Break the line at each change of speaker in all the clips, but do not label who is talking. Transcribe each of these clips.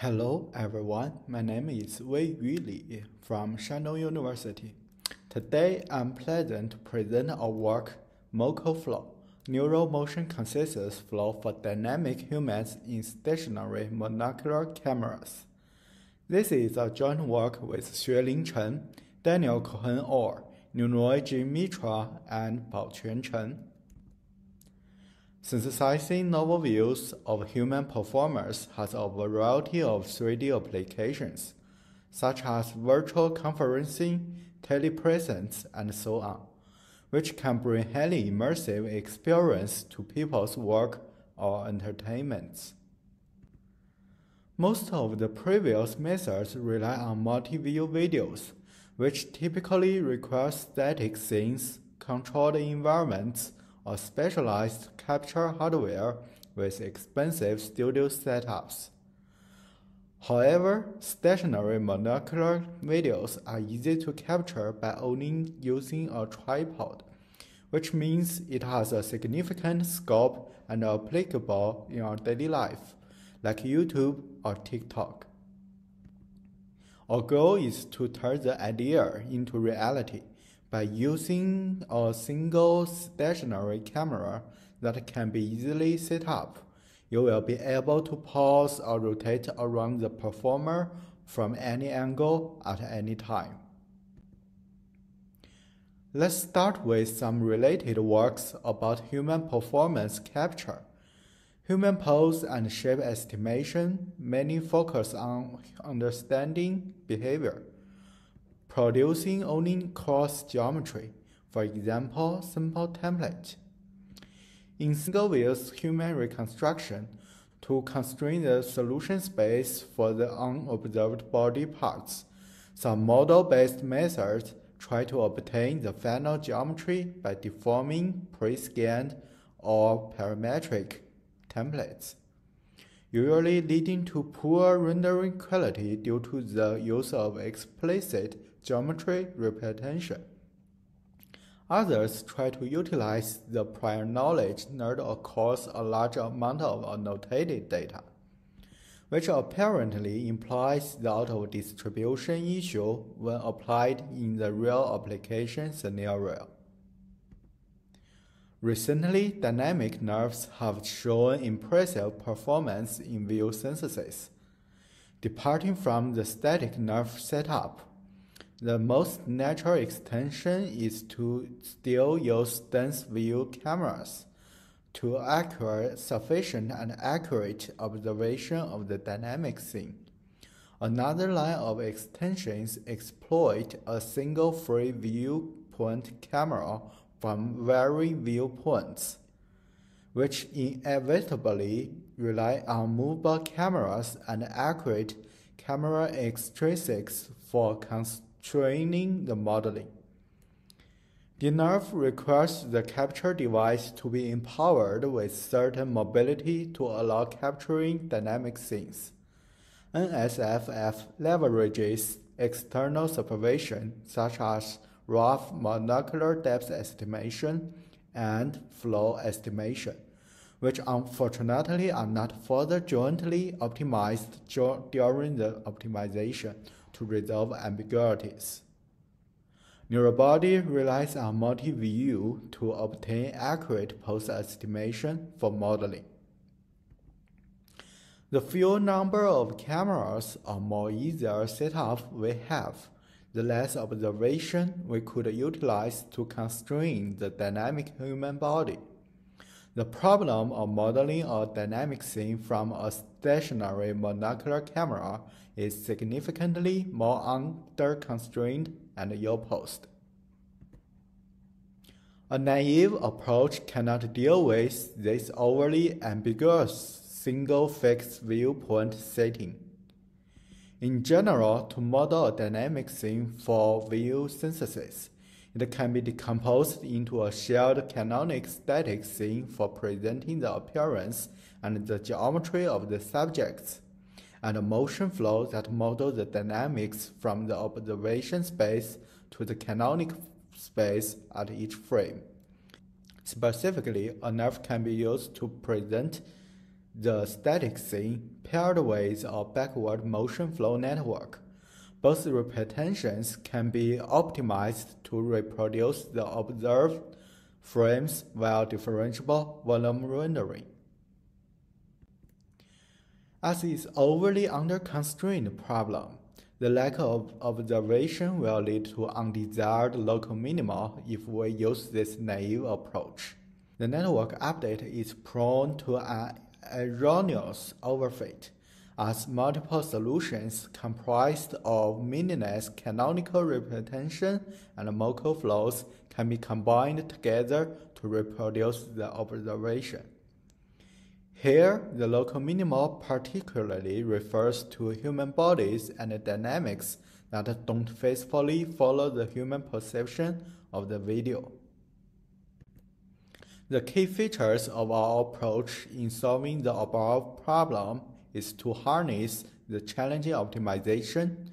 Hello everyone, my name is Weiyu Li from Shandong University. Today I'm pleased to present our work MoCo-Flow, Neural Motion Consciousness Flow for Dynamic Humans in Stationary Monocular Cameras. This is a joint work with Xuelin Chen, Daniel Cohen-Or³, Niloy Mitra⁴, and Baoquan Chen. Synthesizing novel views of human performance has a variety of 3D applications, such as virtual conferencing, telepresence, and so on, which can bring highly immersive experience to people's work or entertainments. Most of the previous methods rely on multi-view videos, which typically require static scenes, controlled environments, or specialized capture hardware with expensive studio setups. However, stationary monocular videos are easy to capture by only using a tripod, which means it has a significant scope and applicable in our daily life, like YouTube or TikTok. Our goal is to turn the idea into reality by using a single stationary camera that can be easily set up. You will be able to pause or rotate around the performer from any angle at any time. Let's start with some related works about human performance capture. Human pose and shape estimation mainly focus on understanding behavior, producing only coarse geometry, for example, simple template. In single-view human reconstruction, to constrain the solution space for the unobserved body parts, some model-based methods try to obtain the final geometry by deforming pre-scanned or parametric templates, usually leading to poor rendering quality due to the use of explicit geometry repetition. Others try to utilize the prior knowledge learned across a large amount of annotated data, which apparently implies the out-of-distribution issue when applied in the real application scenario. Recently, dynamic nerves have shown impressive performance in view synthesis. Departing from the static nerve setup, the most natural extension is to still use dense view cameras to acquire sufficient and accurate observation of the dynamic scene. Another line of extensions exploit a single free viewpoint camera from varying viewpoints, which inevitably rely on movable cameras and accurate camera extrinsics for constraining the modeling. The nerve requires the capture device to be empowered with certain mobility to allow capturing dynamic scenes. NSFF leverages external supervision such as rough monocular depth estimation and flow estimation, which unfortunately are not further jointly optimized during the optimization to resolve ambiguities. Neurobody relies on multi-view to obtain accurate pose estimation for modeling. The fewer number of cameras or more easier setup we have, the less observation we could utilize to constrain the dynamic human body. The problem of modeling a dynamic scene from a stationary monocular camera is significantly more under-constrained and ill-posed. A naive approach cannot deal with this overly ambiguous single fixed viewpoint setting. In general, to model a dynamic scene for view synthesis, it can be decomposed into a shared canonic static scene for presenting the appearance and the geometry of the subjects, and a motion flow that models the dynamics from the observation space to the canonic space at each frame. Specifically, a nerve can be used to present the static scene paired with a backward motion flow network. Both representations can be optimized to reproduce the observed frames via differentiable volume rendering. As is overly under-constrained problem, the lack of observation will lead to undesired local minima if we use this naive approach. The network update is prone to an erroneous overfit, as multiple solutions comprised of meaningless canonical representation and MoCo-flows can be combined together to reproduce the observation. Here, the local minima particularly refers to human bodies and dynamics that don't faithfully follow the human perception of the video. The key features of our approach in solving the above problem is to harness the challenging optimization,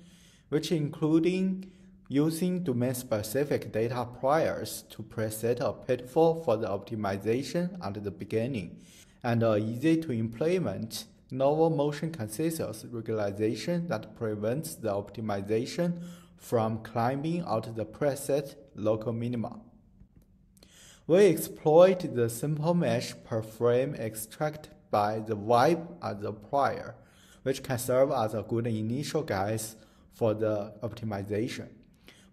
which including using domain-specific data priors to preset a pitfall for the optimization at the beginning, and easy-to-implement novel motion consensus regularization that prevents the optimization from climbing out the preset local minima. We exploit the simple mesh per frame extracted by the vibe as a prior, which can serve as a good initial guess for the optimization,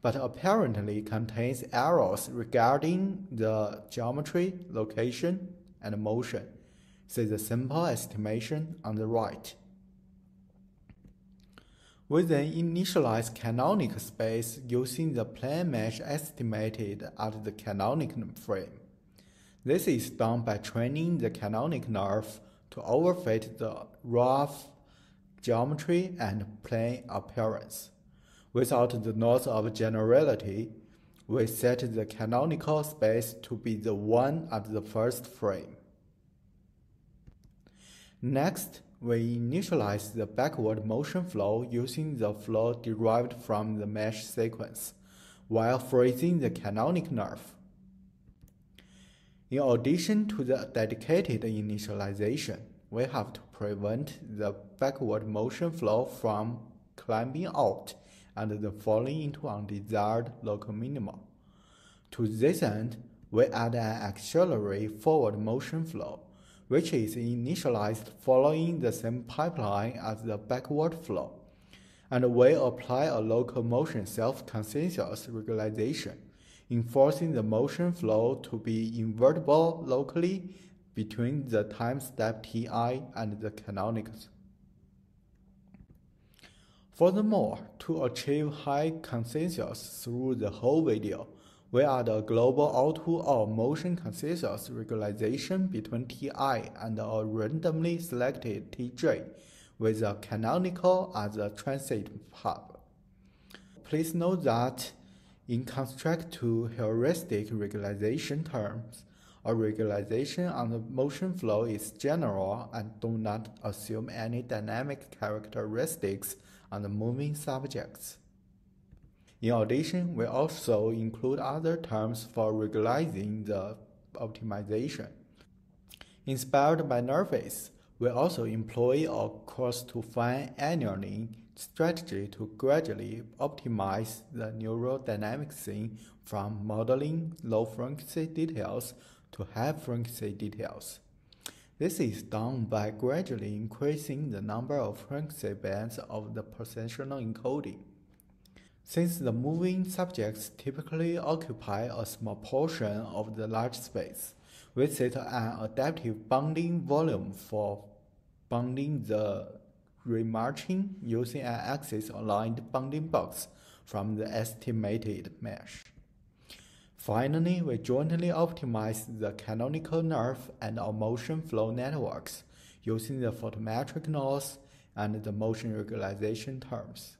but apparently contains errors regarding the geometry, location, and motion. See the simple estimation on the right. We then initialize canonical space using the plane mesh estimated at the canonical frame. This is done by training the canonical nerve to overfit the rough geometry and plane appearance. Without the noise of generality, we set the canonical space to be the one at the first frame. Next, we initialize the backward motion flow using the flow derived from the mesh sequence, while freezing the canonical nerve. In addition to the dedicated initialization, we have to prevent the backward motion flow from climbing out and then falling into undesired local minima. To this end, we add an auxiliary forward motion flow, which is initialized following the same pipeline as the backward flow, and we apply a local motion self-consensus regularization, enforcing the motion flow to be invertible locally between the time step Ti and the canonicals. Furthermore, to achieve high consensus through the whole video, we add a global auto or motion consensus regularization between Ti and a randomly selected Tj, with a canonical as a transit hub. Please note that in construct to heuristic regularization terms, a regularization on the motion flow is general and do not assume any dynamic characteristics on the moving subjects. In addition, we also include other terms for regularizing the optimization. Inspired by Nerface, we also employ a coarse-to-fine annealing strategy to gradually optimize the neural dynamic scene from modeling low-frequency details to high-frequency details. This is done by gradually increasing the number of frequency bands of the positional encoding. Since the moving subjects typically occupy a small portion of the large space, we set an adaptive bounding volume for bounding the remarching using an axis-aligned bounding box from the estimated mesh. Finally, we jointly optimize the canonical nerve and our motion flow networks using the photometric noise and the motion regularization terms.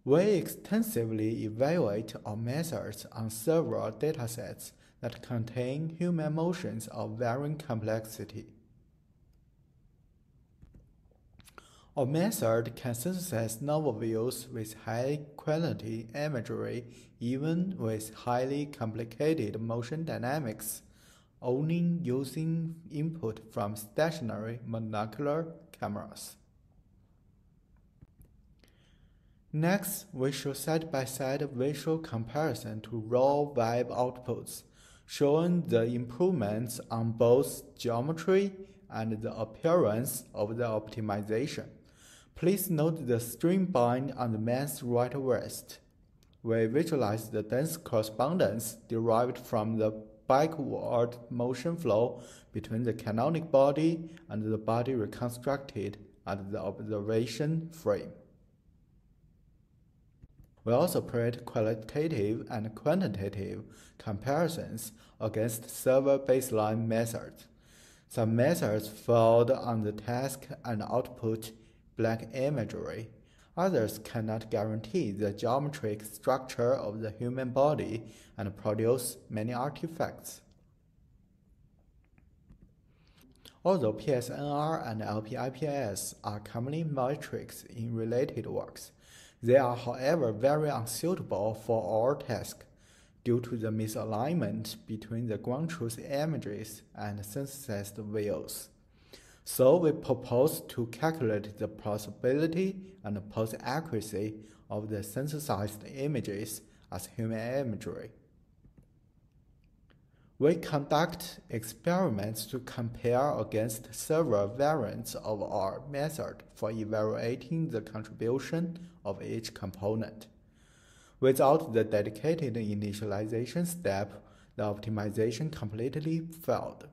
We extensively evaluate our methods on several datasets that contain human motions of varying complexity. Our method can synthesize novel views with high-quality imagery even with highly complicated motion dynamics only using input from stationary monocular cameras. Next, we show side-by-side visual comparison to raw web outputs, showing the improvements on both geometry and the appearance of the optimization. Please note the streamline on the man's right wrist. We visualize the dense correspondence derived from the backward motion flow between the canonic body and the body reconstructed at the observation frame. We also create qualitative and quantitative comparisons against server baseline methods. Some methods failed on the task and output black imagery. Others cannot guarantee the geometric structure of the human body and produce many artifacts. Although PSNR and LPIPS are commonly metrics in related works, they are, however, very unsuitable for our task due to the misalignment between the ground truth images and synthesized views. So we propose to calculate the plausibility and pose accuracy of the synthesized images as human imagery. We conduct experiments to compare against several variants of our method for evaluating the contribution of each component. Without the dedicated initialization step, the optimization completely failed,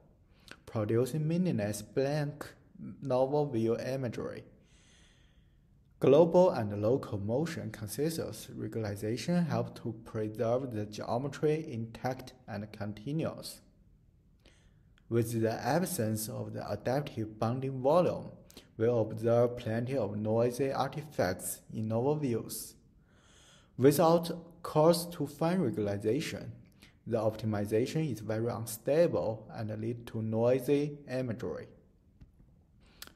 producing meaningless blank novel view imagery. Global and local motion consensus regularization help to preserve the geometry intact and continuous. With the absence of the adaptive bounding volume, we observe plenty of noisy artifacts in novel views. Without coarse-to-fine regularization, the optimization is very unstable and leads to noisy imagery.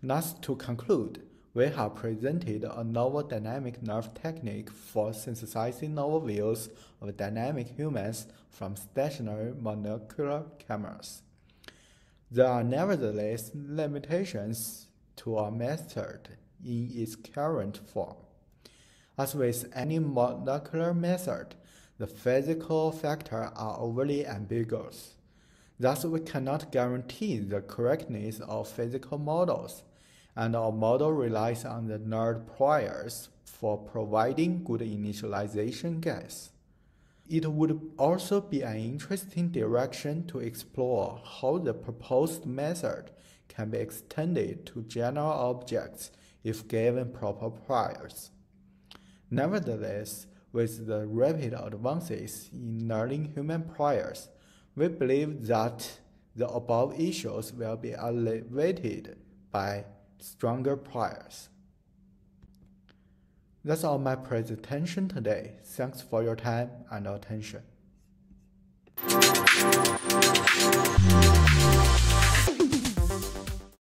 Thus, to conclude, we have presented a novel dynamic nerve technique for synthesizing novel views of dynamic humans from stationary monocular cameras. There are nevertheless limitations to our method in its current form. As with any monocular method, the physical factors are overly ambiguous. Thus, we cannot guarantee the correctness of physical models, and our model relies on the nerd priors for providing good initialization guess. It would also be an interesting direction to explore how the proposed method can be extended to general objects if given proper priors. Nevertheless, with the rapid advances in learning human priors, we believe that the above issues will be alleviated by stronger priors. That's all my presentation today. Thanks for your time and attention.